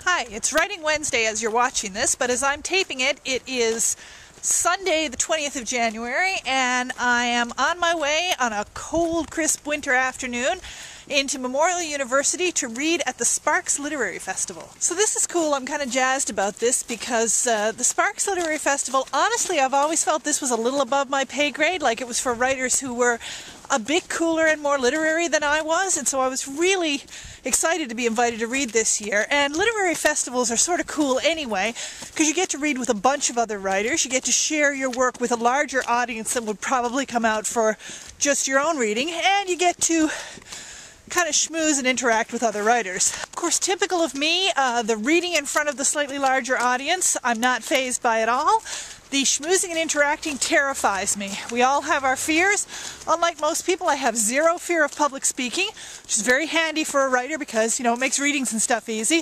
Hi, it's Writing Wednesday as you're watching this, but as I'm taping it, it is Sunday the 20th of January, and I am on my way on a cold, crisp winter afternoon into Memorial University to read at the Sparks Literary Festival. So this is cool. I'm kind of jazzed about this because the Sparks Literary Festival, honestly, I've always felt this was a little above my pay grade, like it was for writers who were a bit cooler and more literary than I was, and so I was really excited to be invited to read this year. And literary festivals are sort of cool anyway, because you get to read with a bunch of other writers, you get to share your work with a larger audience than would probably come out for just your own reading, and you get to kind of schmooze and interact with other writers. Of course, typical of me, the reading in front of the slightly larger audience, I'm not fazed by at all. The schmoozing and interacting terrifies me. We all have our fears. Unlike most people, I have zero fear of public speaking, which is very handy for a writer because, it makes readings and stuff easy.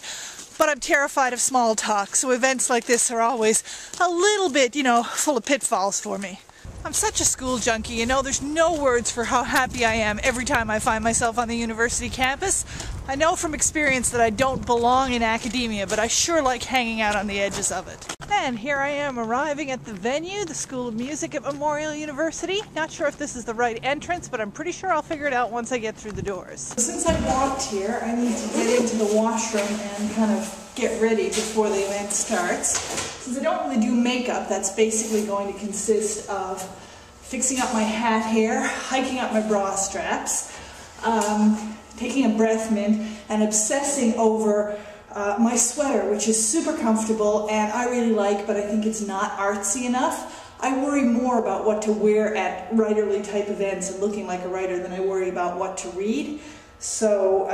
But I'm terrified of small talk, so events like this are always a little bit, full of pitfalls for me. I'm such a school junkie, there's no words for how happy I am every time I find myself on the university campus. I know from experience that I don't belong in academia, but I sure like hanging out on the edges of it. And here I am arriving at the venue, the School of Music at Memorial University. Not sure if this is the right entrance, but I'm pretty sure I'll figure it out once I get through the doors. Since I walked here, I need to get into the washroom and kind of get ready before the event starts. Since I don't really do makeup, that's basically going to consist of fixing up my hat hair, hiking up my bra straps, taking a breath mint, and obsessing over my sweater, which is super comfortable and I really like, but I think it's not artsy enough. I worry more about what to wear at writerly type events and looking like a writer than I worry about what to read. So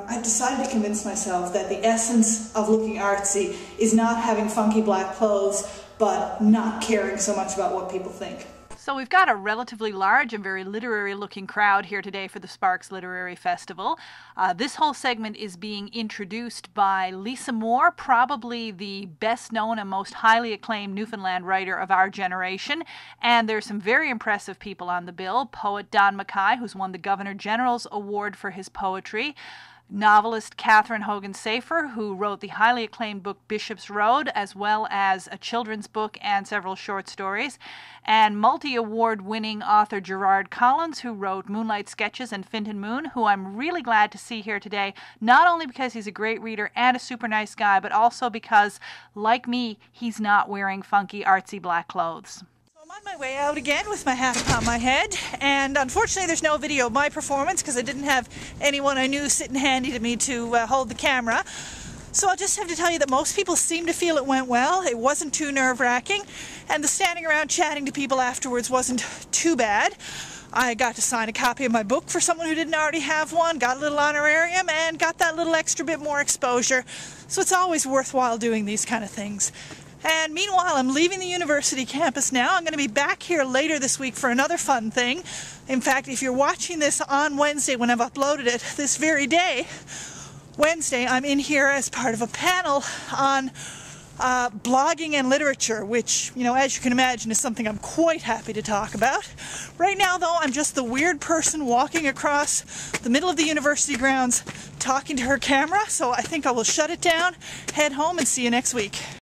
I've decided to convince myself that the essence of looking artsy is not having funky black clothes, but not caring so much about what people think. So we've got a relatively large and very literary-looking crowd here today for the Sparks Literary Festival. This whole segment is being introduced by Lisa Moore, probably the best-known and most highly acclaimed Newfoundland writer of our generation. And there's some very impressive people on the bill. Poet Don Mackay, who's won the Governor General's Award for his poetry. Novelist Catherine Hogan-Safer, who wrote the highly acclaimed book Bishop's Road, as well as a children's book and several short stories, and multi-award winning author Gerard Collins, who wrote Moonlight Sketches and Finton Moon, who I'm really glad to see here today, not only because he's a great reader and a super nice guy, but also because, like me, he's not wearing funky artsy black clothes. I'm on my way out again with my hat upon my head, and unfortunately there's no video of my performance because I didn't have anyone I knew sitting handy to me to hold the camera. So I'll just have to tell you that most people seem to feel it went well. It wasn't too nerve-wracking, and the standing around chatting to people afterwards wasn't too bad. I got to sign a copy of my book for someone who didn't already have one, got a little honorarium, and got that little extra bit more exposure. So it's always worthwhile doing these kind of things. And meanwhile, I'm leaving the university campus now. I'm going to be back here later this week for another fun thing. In fact, if you're watching this on Wednesday when I've uploaded it this very day, Wednesday, I'm in here as part of a panel on blogging and literature, which, as you can imagine, is something I'm quite happy to talk about. Right now, though, I'm just the weird person walking across the middle of the university grounds talking to her camera, so I think I will shut it down, head home, and see you next week.